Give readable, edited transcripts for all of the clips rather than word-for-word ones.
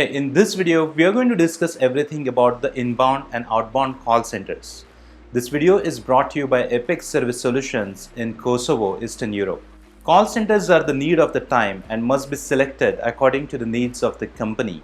Hey, in this video, we are going to discuss everything about the inbound and outbound call centers. This video is brought to you by Epic Service Solutions in Kosovo, Eastern Europe. Call centers are the need of the time and must be selected according to the needs of the company.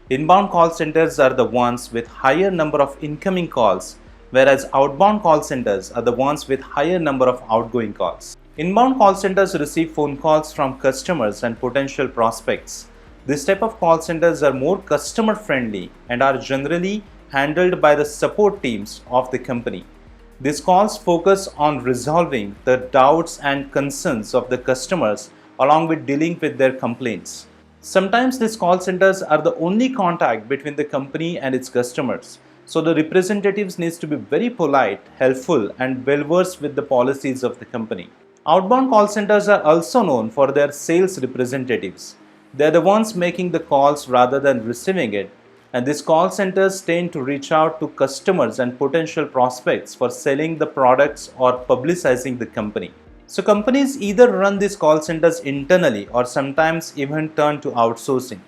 Inbound call centers are the ones with higher number of incoming calls, whereas outbound call centers are the ones with higher number of outgoing calls. Inbound call centers receive phone calls from customers and potential prospects. This type of call centers are more customer friendly and are generally handled by the support teams of the company. These calls focus on resolving the doubts and concerns of the customers along with dealing with their complaints. Sometimes these call centers are the only contact between the company and its customers. So the representatives needs to be very polite, helpful and well versed with the policies of the company. Outbound call centers are also known for their sales representatives. They are the ones making the calls rather than receiving it, and these call centers tend to reach out to customers and potential prospects for selling the products or publicizing the company. So companies either run these call centers internally or sometimes even turn to outsourcing.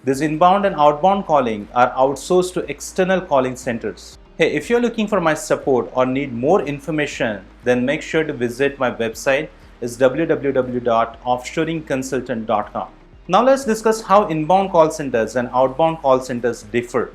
This inbound and outbound calling are outsourced to external calling centers. Hey, if you're looking for my support or need more information, then make sure to visit my website. It's www.offshoringconsultant.com. Now let's discuss how inbound call centers and outbound call centers differ.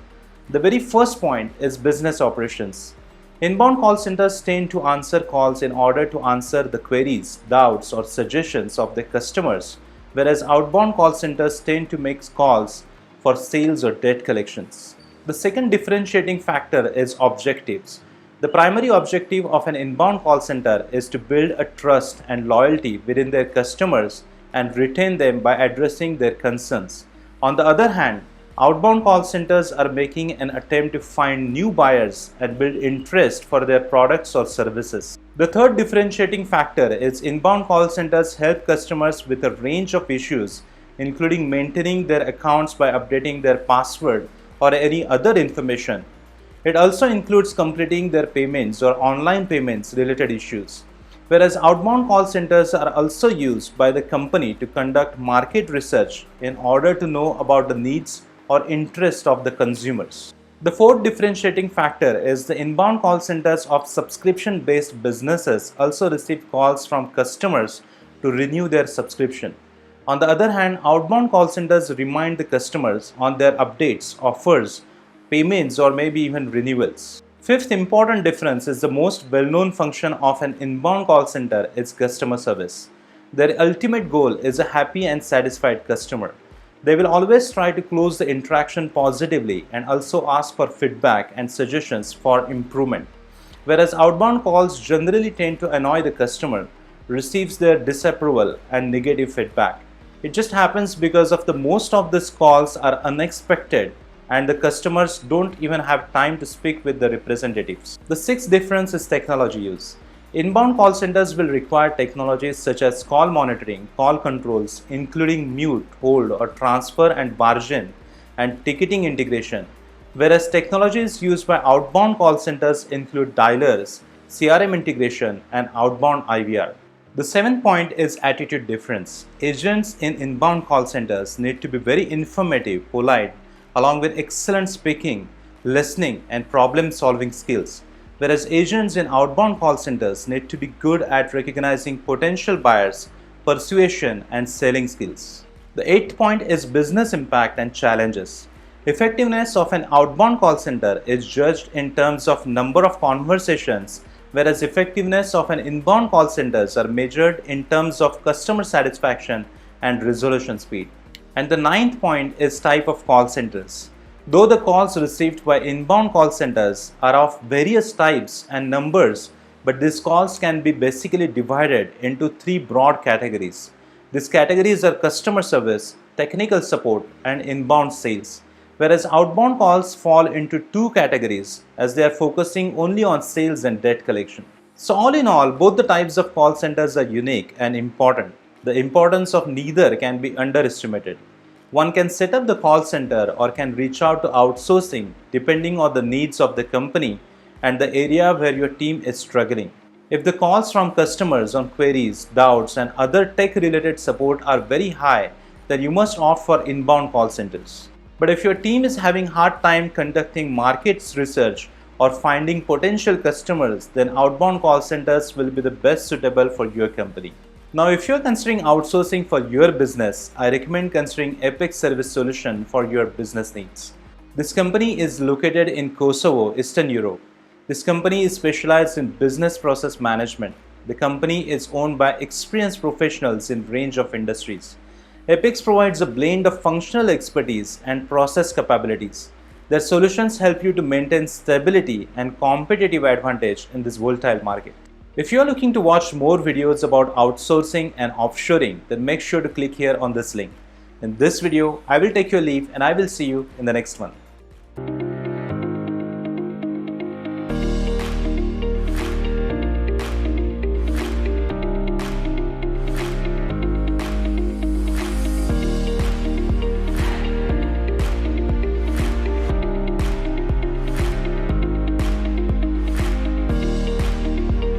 The very first point is business operations. Inbound call centers tend to answer calls in order to answer the queries, doubts or suggestions of the customers, whereas outbound call centers tend to make calls for sales or debt collections. The second differentiating factor is objectives. The primary objective of an inbound call center is to build a trust and loyalty within their customers and retain them by addressing their concerns. On the other hand, outbound call centers are making an attempt to find new buyers and build interest for their products or services. The third differentiating factor is inbound call centers help customers with a range of issues, including maintaining their accounts by updating their password or any other information. It also includes completing their payments or online payments related issues. Whereas outbound call centers are also used by the company to conduct market research in order to know about the needs or interest of the consumers. The fourth differentiating factor is the inbound call centers of subscription-based businesses also receive calls from customers to renew their subscription. On the other hand, outbound call centers remind the customers on their updates, offers, payments or maybe even renewals. Fifth important difference is the most well-known function of an inbound call center is customer service. Their ultimate goal is a happy and satisfied customer. They will always try to close the interaction positively and also ask for feedback and suggestions for improvement. Whereas outbound calls generally tend to annoy the customer, receives their disapproval and negative feedback. It just happens because of the most of these calls are unexpected and the customers don't even have time to speak with the representatives. The sixth difference is technology use. Inbound call centers will require technologies such as call monitoring, call controls, including mute, hold or transfer and barge in, and ticketing integration. Whereas technologies used by outbound call centers include dialers, CRM integration and outbound IVR. The seventh point is attitude difference. Agents in inbound call centers need to be very informative, polite, along with excellent speaking, listening and problem solving skills. Whereas agents in outbound call centers need to be good at recognizing potential buyers, persuasion and selling skills. The eighth point is business impact and challenges. Effectiveness of an outbound call center is judged in terms of number of conversations, whereas effectiveness of an inbound call centers are measured in terms of customer satisfaction and resolution speed. And the ninth point is type of call centers. Though the calls received by inbound call centers are of various types and numbers, but these calls can be basically divided into three broad categories. These categories are customer service, technical support, and inbound sales. Whereas outbound calls fall into two categories as they are focusing only on sales and debt collection. So all in all, both the types of call centers are unique and important. The importance of neither can be underestimated. One can set up the call center or can reach out to outsourcing depending on the needs of the company and the area where your team is struggling. If the calls from customers on queries, doubts and other tech related support are very high, then you must opt for inbound call centers. But if your team is having hard time conducting markets research or finding potential customers, then outbound call centers will be the best suitable for your company. Now, if you're considering outsourcing for your business, I recommend considering Epic Service Solution for your business needs. This company is located in Kosovo, Eastern Europe. This company is specialized in business process management. The company is owned by experienced professionals in a range of industries. Epix provides a blend of functional expertise and process capabilities. Their solutions help you to maintain stability and competitive advantage in this volatile market. If you are looking to watch more videos about outsourcing and offshoring, then make sure to click here on this link. In this video, I will take your leave and I will see you in the next one.